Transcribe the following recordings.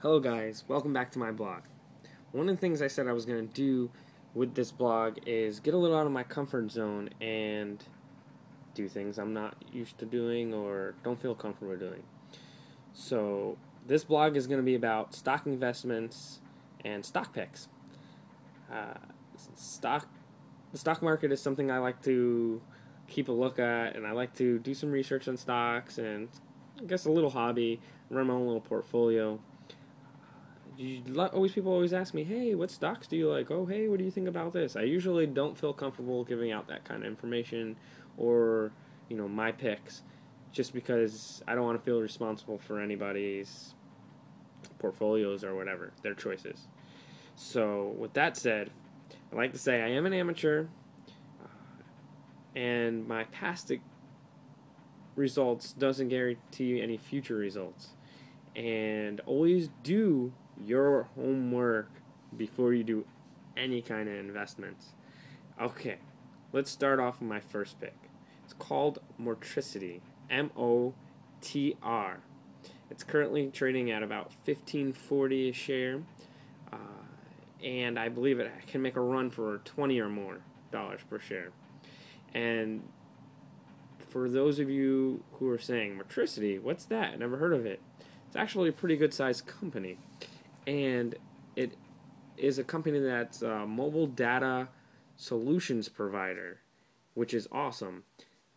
Hello guys, welcome back to my blog. One of the things I said I was going to do with this blog is get a little out of my comfort zone and do things I'm not used to doing or don't feel comfortable doing. So this blog is going to be about stock investments and stock picks. Uh, stock the stock market is something I like to keep a look at, and I like to do some research on stocks and I guess a little hobby, run my own little portfolio. People always ask me, hey, what stocks do you like? Oh, hey, what do you think about this? I usually don't feel comfortable giving out that kind of information or, my picks, just because I don't want to feel responsible for anybody's portfolios or whatever, their choices. So, with that said, I like to say I am an amateur, and my past results doesn't guarantee any future results. And always do your homework before you do any kind of investments. Okay, let's start off with my first pick. It's called Motricity, MOTR. It's currently trading at about $15.40 a share, and I believe it can make a run for $20 or more per share. And for those of you who are saying, Motricity, what's that? I never heard of it. It's actually a pretty good sized company, and it is a company that's a mobile data solutions provider, which is awesome.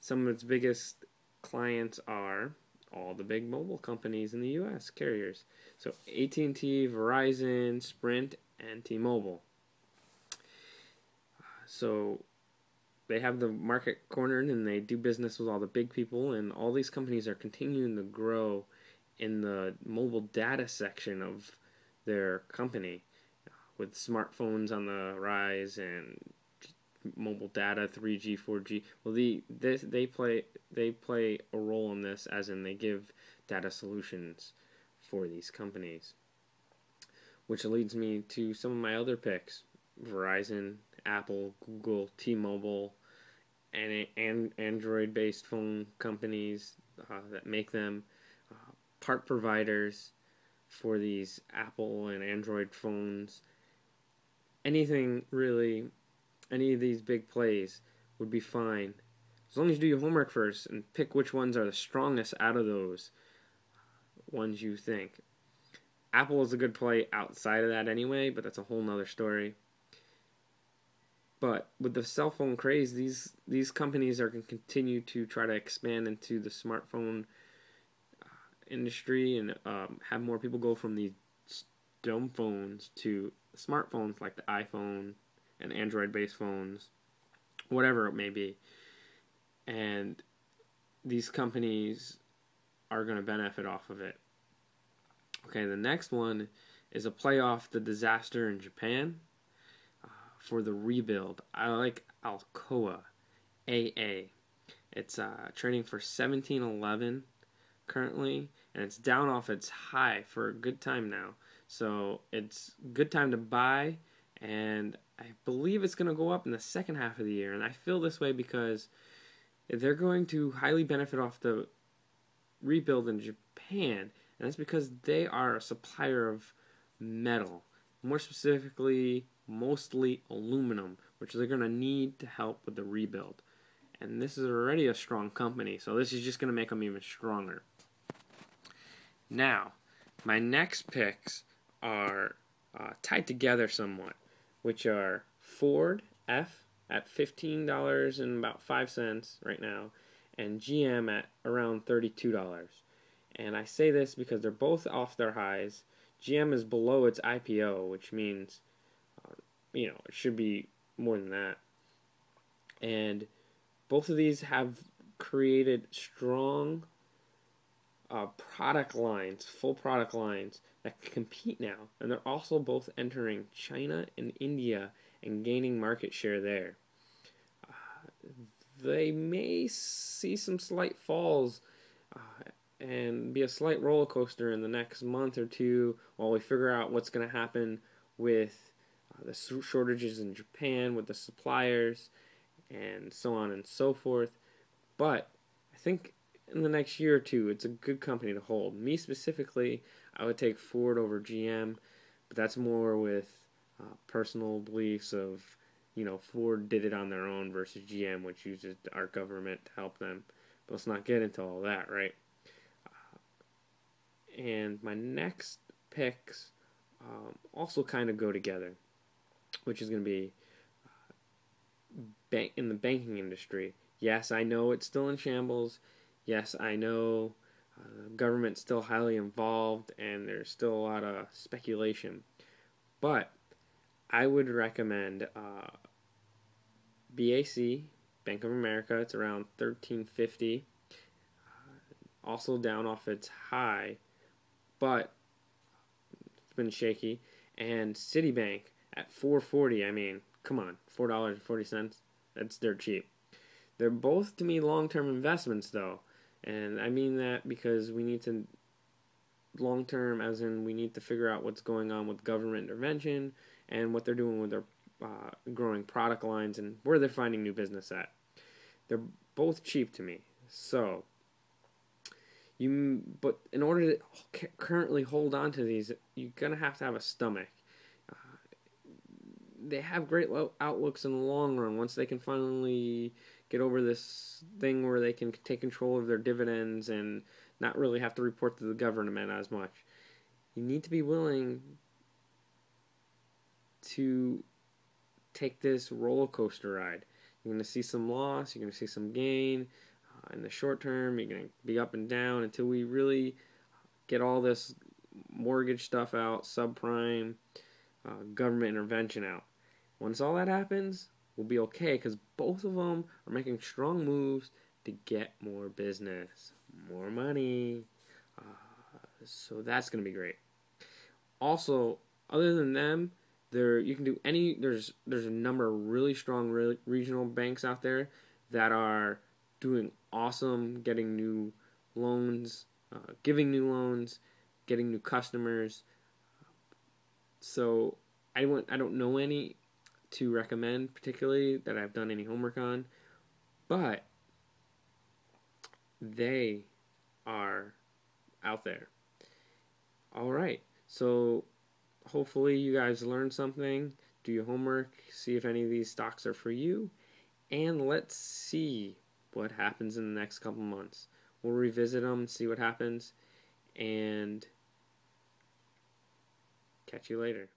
Some of its biggest clients are all the big mobile companies in the U.S. carriers, so AT&T, Verizon, Sprint, and T-Mobile. So they have the market cornered, and they do business with all the big people, and all these companies are continuing to grow in the mobile data section of their company, with smartphones on the rise and mobile data, 3G, 4G. Well, they play a role in this, as in they give data solutions for these companies, which leads me to some of my other picks: Verizon, Apple, Google, T-Mobile, and Android-based phone companies that make them, part providers for these Apple and Android phones. Anything really, any of these big plays would be fine, as long as you do your homework first and pick which ones are the strongest out of those ones you think. Apple is a good play outside of that anyway, but that's a whole nother story. But with the cell phone craze, these companies are going to continue to try to expand into the smartphone industry and have more people go from these dumb phones to smartphones like the iPhone and Android-based phones, whatever it may be. And these companies are going to benefit off of it. Okay, the next one is a play off the disaster in Japan for the rebuild. I like Alcoa, AA. It's trading for $17.11 currently, and it's down off its high for a good time now. So it's a good time to buy, and I believe it's going to go up in the second half of the year. And I feel this way because they're going to highly benefit off the rebuild in Japan, and that's because they are a supplier of metal, more specifically, mostly aluminum, which they're going to need to help with the rebuild. And this is already a strong company, so this is just going to make them even stronger. Now, my next picks are tied together somewhat, which are Ford F at $15.05 right now, and GM at around $32. And I say this because they're both off their highs. GM is below its IPO, which means, it should be more than that. And both of these have created strong product lines, full product lines that compete now. And they're also both entering China and India and gaining market share there. They may see some slight falls and be a slight roller coaster in the next month or two while we figure out what's going to happen with the shortages in Japan with the suppliers and so on and so forth. But I think in the next year or two, it's a good company to hold. Me specifically, I would take Ford over GM, but that's more with personal beliefs of, Ford did it on their own versus GM, which uses our government to help them. But let's not get into all that, right? And my next picks also kind of go together, which is going to be in the banking industry. Yes, I know it's still in shambles. Yes, I know the government's still highly involved and there's still a lot of speculation. But I would recommend BAC, Bank of America. It's around 1350. Also down off its high, but it's been shaky. And Citibank at 440. I mean, come on, $4.40. That's dirt cheap. They're both to me long-term investments, though, and I mean that because we need to long-term, as in we need to figure out what's going on with government intervention and what they're doing with their growing product lines and where they're finding new business at. They're both cheap to me, so but in order to currently hold on to these, you're gonna have to have a stomach. They have great outlooks in the long run once they can finally get over this thing where they can take control of their dividends and not really have to report to the government as much. You need to be willing to take this roller coaster ride. You're going to see some loss, you're going to see some gain. In the short term, you're going to be up and down until we really get all this mortgage stuff out, subprime, government intervention out. Once all that happens, we'll be okay because both of them are making strong moves to get more business, more money. So that's going to be great. Also, other than them, you can do any. There's a number of really strong regional banks out there that are doing awesome, getting new loans, giving new loans, getting new customers. So I don't know any to recommend particularly that I've done any homework on, but they are out there. All right, so hopefully you guys learned something. Do your homework, see if any of these stocks are for you, and let's see what happens in the next couple months. We'll revisit them, see what happens, and catch you later.